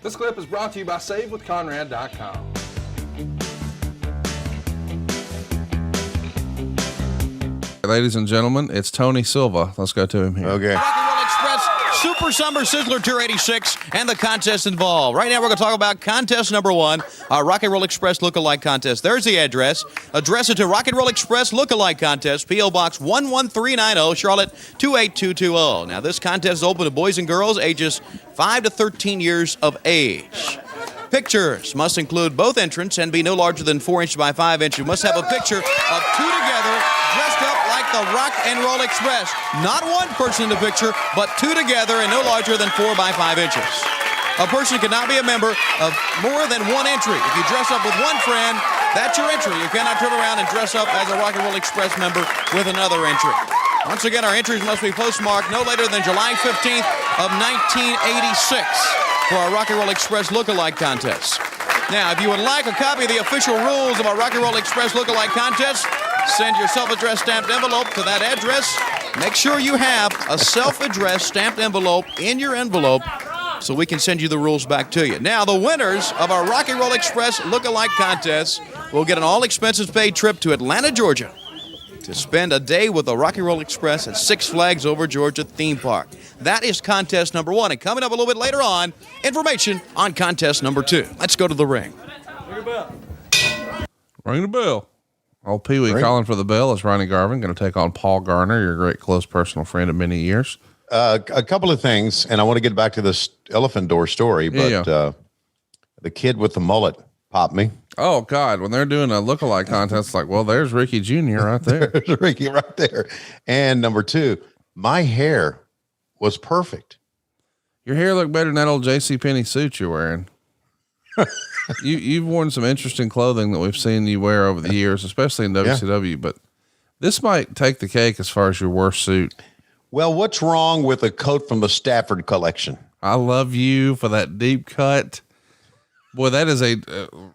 This clip is brought to you by SaveWithConrad.com. Ladies and gentlemen, it's Tony Silva. Let's go to him here. Okay. Rock and Roll Express Super Summer Sizzler Tour 86 and the contest involved. Right now we're going to talk about contest number 1, our Rock and Roll Express Lookalike Contest. There's the address. Address it to Rock and Roll Express Lookalike Contest, P.O. Box 11390, Charlotte 28220. Now this contest is open to boys and girls ages 5 to 13 years of age. Pictures must include both entrants and be no larger than 4 inches by 5 inches. You must have a picture of two together dressed up like the Rock and Roll Express. Not one person in the picture, but two together and no larger than 4 by 5 inches. A person cannot be a member of more than one entry. If you dress up with one friend, that's your entry. You cannot turn around and dress up as a Rock and Roll Express member with another entry. Once again, our entries must be postmarked no later than July 15th of 1986 for our Rock and Roll Express Lookalike Contest. Now, if you would like a copy of the official rules of our Rock and Roll Express Lookalike Contest, send your self-addressed stamped envelope to that address. Make sure you have a self-addressed stamped envelope in your envelope so we can send you the rules back to you. Now, the winners of our Rock and Roll Express Lookalike Contest will get an all-expenses-paid trip to Atlanta, Georgia, to spend a day with the Rock and Roll Express at Six Flags Over Georgia theme park. That is contest number 1. And coming up a little bit later on, information on contest number 2. Let's go to the ring. Ring the bell. Old Pee Wee calling for the bell is Ronnie Garvin, going to take on Paul Garner, your great close personal friend of many years. A couple of things, and I want to get back to this elephant door story, but the kid with the mullet popped me. Oh, God. When they're doing a lookalike contest, like, well, there's Ricky Jr. right there. There's Ricky right there. And number 2, my hair was perfect. Your hair looked better than that old JCPenney suit you're wearing. You've worn some interesting clothing that we've seen you wear over the years, especially in WCW, but this might take the cake as far as your worst suit. Well, what's wrong with a coat from the Stafford collection? I love you for that deep cut. Boy, that is a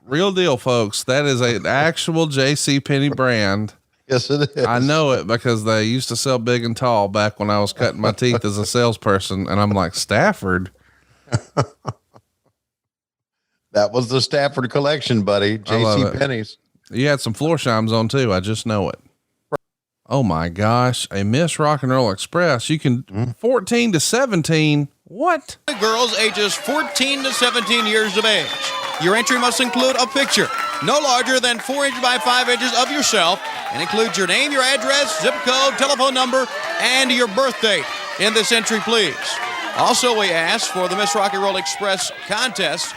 real deal, folks. That is an actual JCPenney brand. Yes, it is. I know it because they used to sell big and tall back when I was cutting my teeth as a salesperson. And I'm like, Stafford? That was the Stafford collection, buddy. JCPenney's. You had some Florsheims on too. I just know it. Oh my gosh. A Miss Rock and Roll Express. You can 14 to 17. What? Girls ages 14 to 17 years of age. Your entry must include a picture no larger than 4 inches by 5 inches of yourself and includes your name, your address, zip code, telephone number, and your birth date in this entry, please. Also, we ask for the Miss Rock and Roll Express contest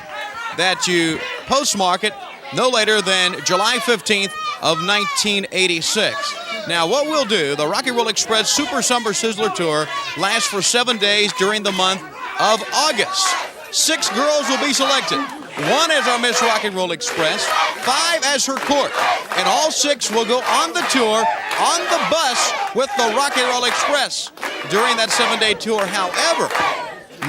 that you postmark it no later than July 15th of 1986. Now, what we'll do, the Rock and Roll Express Super Summer Sizzler Tour lasts for 7 days during the month of August. 6 girls will be selected. 1 as our Miss Rock and Roll Express, 5 as her court, and all 6 will go on the tour on the bus with the Rock and Roll Express during that 7-day tour. However,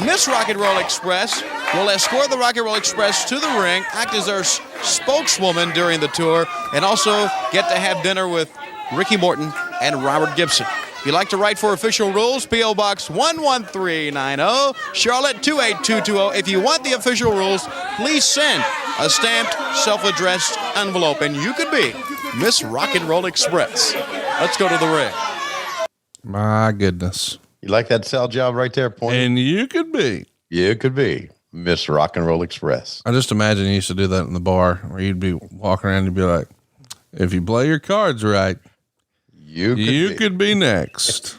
Miss Rock and Roll Express will escort the Rock and Roll Express to the ring, act as their spokeswoman during the tour, and also get to have dinner with Ricky Morton and Robert Gibson. If you'd like to write for official rules, P.O. Box 11390, Charlotte 28220. If you want the official rules, please send a stamped, self-addressed envelope, and you could be Miss Rock and Roll Express. Let's go to the ring. My goodness. You like that sell job right there, point? And you could be Miss Rock and Roll Express. I just imagine you used to do that in the bar where you'd be walking around and you'd be like, if you play your cards right, you could be next.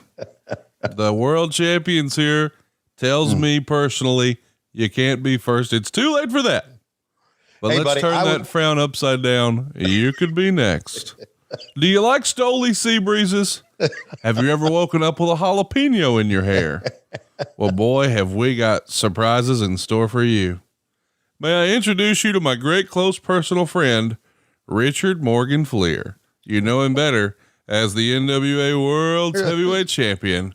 The world champions here tells me personally, you can't be first. It's too late for that. But hey, let's buddy, turn that frown upside down. You could be next. Do you like Stoli sea breezes? Have you ever woken up with a jalapeno in your hair? Well, boy, have we got surprises in store for you. May I introduce you to my great close personal friend, Richard Morgan Fleer. You know him better as the NWA World's Heavyweight Champion,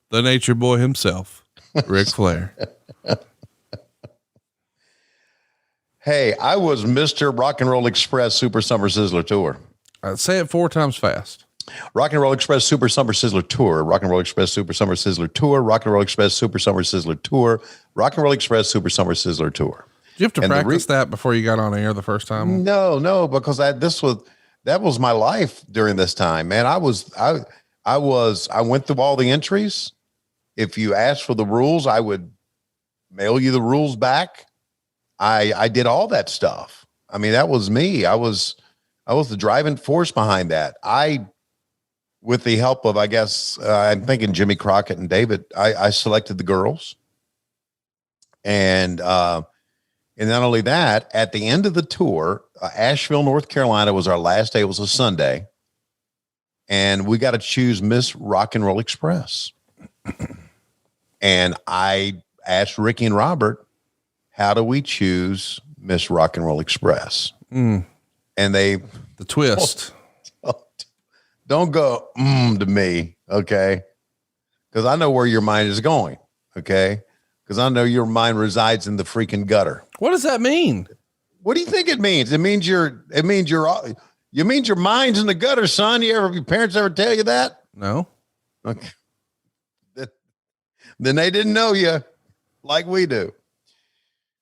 the Nature Boy himself, Ric Flair. Hey, I was Mr. Rock and Roll Express Super Summer Sizzler Tour. Say it 4 times fast. Rock and Roll Express Super Summer Sizzler Tour, Rock and Roll Express Super Summer Sizzler Tour, Rock and Roll Express Super Summer Sizzler Tour, Rock and Roll Express Super Summer Sizzler Tour. Did you have to practice that before you got on air the first time? No, because that was my life during this time, man. I went through all the entries. If you asked for the rules, I would mail you the rules back. I did all that stuff. I mean, that was me. I was the driving force behind that. With the help of, I guess, I'm thinking Jimmy Crockett and David, I selected the girls. And not only that, at the end of the tour, Asheville, North Carolina was our last day. It was a Sunday. And we got to choose Miss Rock and Roll Express. And I asked Ricky and Robert, how do we choose Miss Rock and Roll Express? And the twist. Don't go to me, okay? Because I know where your mind is going, okay? Because I know your mind resides in the freaking gutter. What does that mean? What do you think it means? It means your mind's in the gutter, son. Your parents ever tell you that? No. Okay. Then they didn't know you like we do.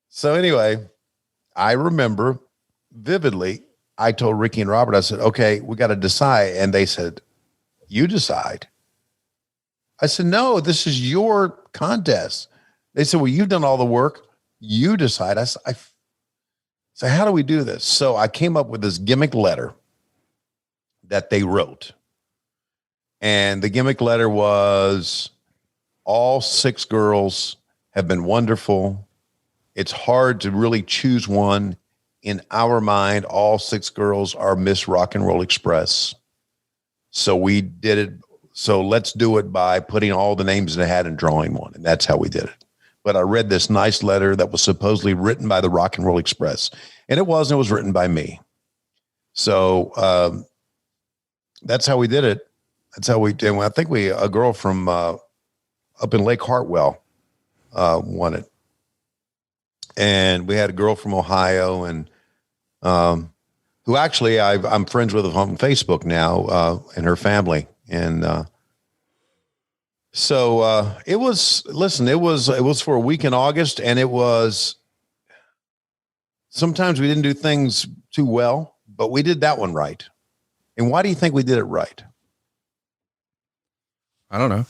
So anyway, I remember vividly, I told Ricky and Robert, I said, okay, we got to decide. And they said, you decide. I said, no, this is your contest. They said, well, you've done all the work. You decide. I said, how do we do this? So I came up with this gimmick letter that they wrote. And the gimmick letter was, all 6 girls have been wonderful. It's hard to really choose one. In our mind, all 6 girls are Miss Rock and Roll Express. So we did it. So let's do it by putting all the names in a hat and drawing one. And that's how we did it. But I read this nice letter that was supposedly written by the Rock and Roll Express. And it was written by me. So that's how we did it. That's how we did. I think a girl from up in Lake Hartwell won it. And we had a girl from Ohio and who actually I'm friends with on Facebook now, and her family. And so it was for a week in August, and it was, sometimes we didn't do things too well, but we did that one right. And why do you think we did it right? I don't know.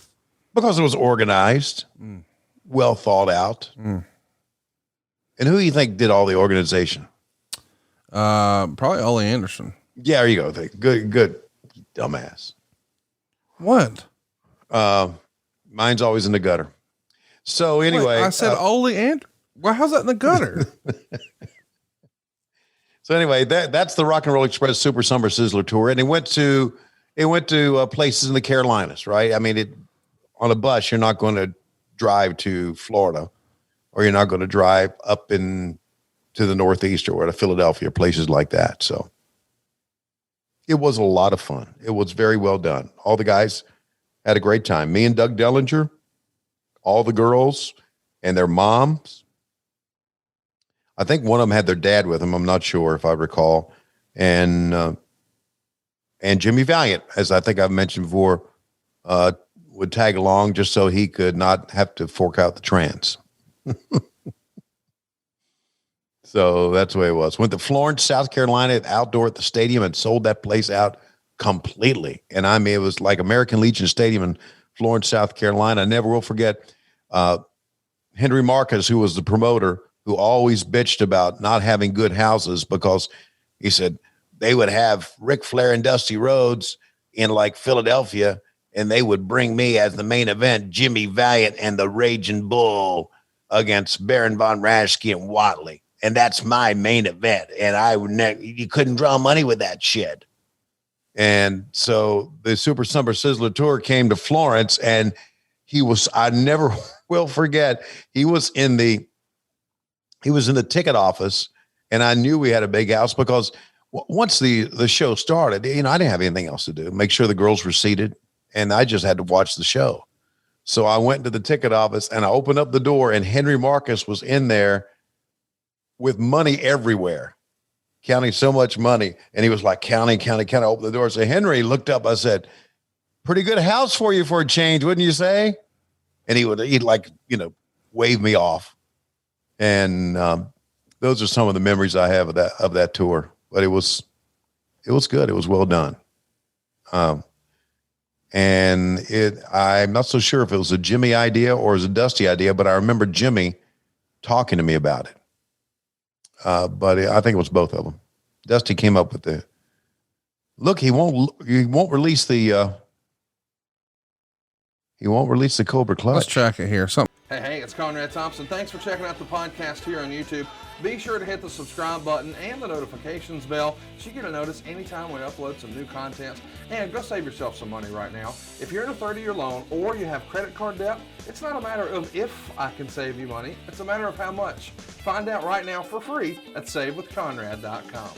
Because it was organized, well thought out. And who do you think did all the organization? Probably Ollie Anderson. Yeah, there you go. Good, dumbass. What? Mine's always in the gutter. So anyway, wait, I said Ollie and well, how's that in the gutter? So anyway, that's the Rock and Roll Express Super Summer Sizzler Tour, and it went to places in the Carolinas, right? I mean, on a bus, you're not going to drive to Florida, or you're not going to drive up to the Northeast or to Philadelphia, places like that. So it was a lot of fun. It was very well done. All the guys had a great time. Me and Doug Dellinger, all the girls and their moms. I think one of them had their dad with them. I'm not sure if I recall. And Jimmy Valiant, as I think I've mentioned before, would tag along just so he could not have to fork out the trans. So that's the way it was. Went to Florence, South Carolina, outdoor at the stadium, and sold that place out completely. And I mean, it was like American Legion Stadium in Florence, South Carolina. I never will forget Henry Marcus, who was the promoter, who always bitched about not having good houses because he said they would have Ric Flair and Dusty Rhodes in like Philadelphia, and they would bring me as the main event, Jimmy Valiant and the Raging Bull against Baron Von Raschke and Watley. And that's my main event. And you couldn't draw money with that shit. And so the Super Summer Sizzler Tour came to Florence, and I never will forget, he was in the ticket office, and I knew we had a big house because once the show started, I didn't have anything else to do. Make sure the girls were seated, and I just had to watch the show. So I went to the ticket office, and I opened up the door, and Henry Marcus was in there with money everywhere, counting so much money. And he was like, counting. Opened the door. So Henry looked up. I said, pretty good house for you for a change, wouldn't you say? And he'd like, wave me off. And those are some of the memories I have of that tour. But it was good. It was well done. And I'm not so sure if it was a Jimmy idea or it was a Dusty idea, but I remember Jimmy talking to me about it. But I think it was both of them. Dusty came up with he won't release the Cobra clutch. Let's track it here. Hey, it's Conrad Thompson. Thanks for checking out the podcast here on YouTube. Be sure to hit the subscribe button and the notifications bell so you get a notice anytime we upload some new content. And go save yourself some money right now. If you're in a 30-year loan or you have credit card debt, it's not a matter of if I can save you money. It's a matter of how much. Find out right now for free at SaveWithConrad.com.